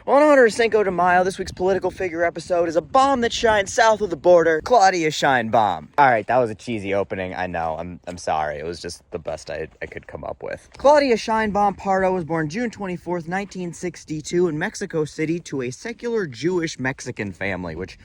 On honor of Cinco de Mayo, this week's political figure episode is a bomb that shines south of the border, Claudia Sheinbaum. Alright, that was a cheesy opening, I know, I'm sorry, it was just the best I could come up with. Claudia Sheinbaum Pardo was born June 24th, 1962 in Mexico City to a secular Jewish Mexican family, which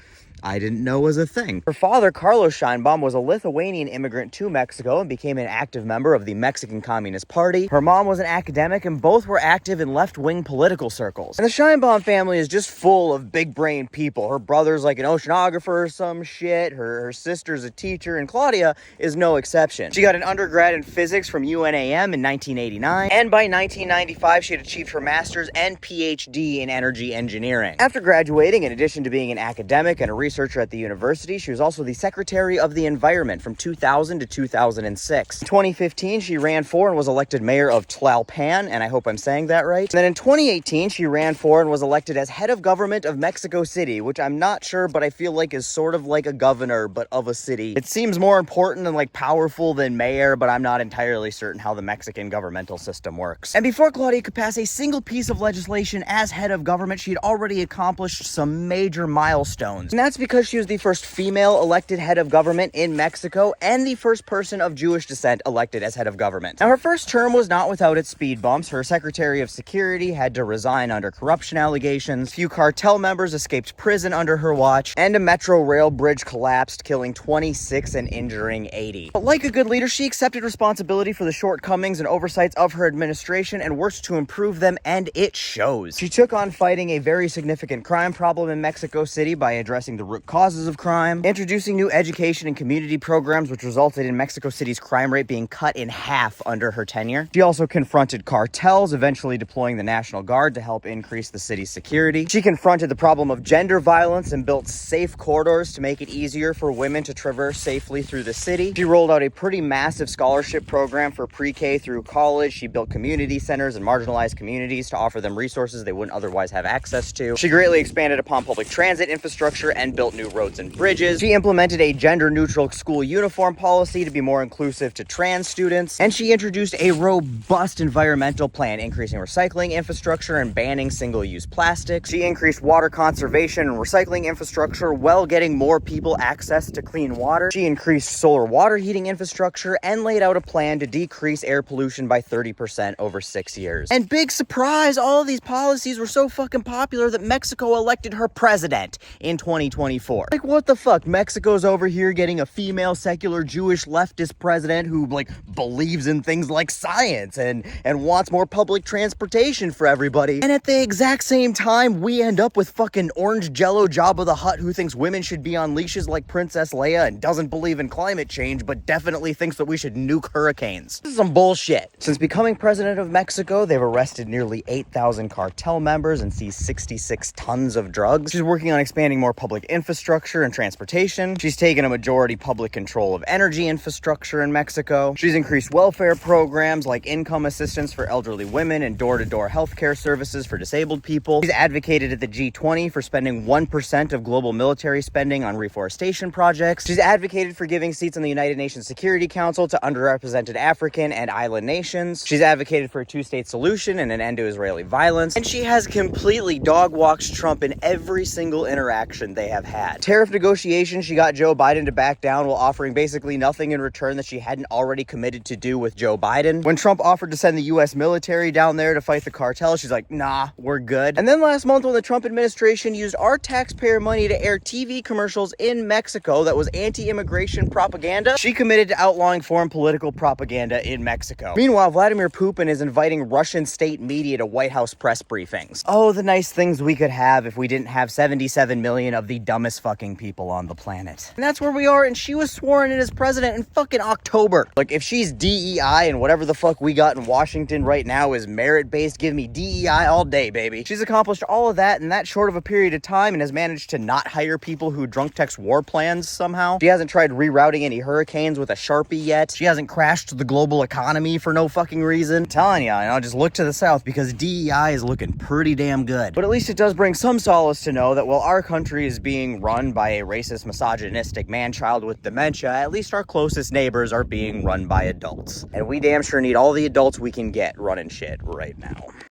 I didn't know was a thing. Her father, Carlos Sheinbaum, was a Lithuanian immigrant to Mexico and became an active member of the Mexican Communist Party. Her mom was an academic, and both were active in left-wing political circles. And the Sheinbaum family is just full of big-brain people. Her brother's like an oceanographer or some shit, her sister's a teacher, and Claudia is no exception. She got an undergrad in physics from UNAM in 1989, and by 1995 she had achieved her master's and PhD in energy engineering. After graduating, in addition to being an academic and a researcher at the university, she was also the Secretary of the Environment from 2000 to 2006. In 2015, she ran for and was elected mayor of Tlalpan, and I hope I'm saying that right. And then in 2018, she ran for and was elected as head of government of Mexico City, which I'm not sure, but I feel like is sort of like a governor, but of a city. It seems more important and like powerful than mayor, but I'm not entirely certain how the Mexican governmental system works. And before Claudia could pass a single piece of legislation as head of government, she had already accomplished some major milestones. And that's because she was the first female elected head of government in Mexico and the first person of Jewish descent elected as head of government. Now, her first term was not without its speed bumps. Her Secretary of Security had to resign under corruption allegations, few cartel members escaped prison under her watch, and a metro rail bridge collapsed, killing 26 and injuring 80. But like a good leader, she accepted responsibility for the shortcomings and oversights of her administration and worked to improve them, and it shows. She took on fighting a very significant crime problem in Mexico City by addressing the root causes of crime, introducing new education and community programs, which resulted in Mexico City's crime rate being cut in half under her tenure. She also confronted cartels, eventually deploying the National Guard to help increase the city's security. She confronted the problem of gender violence and built safe corridors to make it easier for women to traverse safely through the city. She rolled out a pretty massive scholarship program for pre-K through college. She built community centers in marginalized communities to offer them resources they wouldn't otherwise have access to. She greatly expanded upon public transit infrastructure and built new roads and bridges. She implemented a gender-neutral school uniform policy to be more inclusive to trans students, and she introduced a robust environmental plan, increasing recycling infrastructure and banning single-use plastics. She increased water conservation and recycling infrastructure while getting more people access to clean water. She increased solar water heating infrastructure and laid out a plan to decrease air pollution by 30% over 6 years. And big surprise, all of these policies were so fucking popular that Mexico elected her president in 2024. Like, what the fuck? Mexico's over here getting a female secular Jewish leftist president who like believes in things like science and wants more public transportation for everybody. And at the exact same time, we end up with fucking orange jello Jabba the Hutt who thinks women should be on leashes like Princess Leia and doesn't believe in climate change, but definitely thinks that we should nuke hurricanes. This is some bullshit. Since becoming president of Mexico, they've arrested nearly 8,000 cartel members and seized 66 tons of drugs. She's working on expanding more public infrastructure and transportation. She's taken a majority public control of energy infrastructure in Mexico. She's increased welfare programs like income assistance for elderly women and door-to-door healthcare services for disabled people. She's advocated at the G20 for spending 1% of global military spending on reforestation projects. She's advocated for giving seats on the United Nations Security Council to underrepresented African and island nations. She's advocated for a two-state solution and an end to Israeli violence. And she has completely dog-walked Trump in every single interaction they have had. Tariff negotiations, she got Joe Biden to back down while offering basically nothing in return that she hadn't already committed to do with Joe Biden. When Trump offered to send the US military down there to fight the cartel, she's like, nah, we're good. And then last month when the Trump administration used our taxpayer money to air TV commercials in Mexico that was anti-immigration propaganda, she committed to outlawing foreign political propaganda in Mexico. Meanwhile, Vladimir Putin is inviting Russian state media to White House press briefings. Oh, the nice things we could have if we didn't have 77 million of the dumbest fucking people on the planet. And that's where we are, and she was sworn in as president in fucking October. Like, if she's DEI and whatever the fuck we got in Washington right now is merit-based, give me DEI all day, baby. She's accomplished all of that in that short of a period of time and has managed to not hire people who drunk text war plans somehow. She hasn't tried rerouting any hurricanes with a Sharpie yet. She hasn't crashed the global economy for no fucking reason. I'm telling ya, just look to the south because DEI is looking pretty damn good. But at least it does bring some solace to know that while our country is being run by a racist, misogynistic man-child with dementia, at least our closest neighbors are being run by adults. And we damn sure need all the adults we can get running shit right now.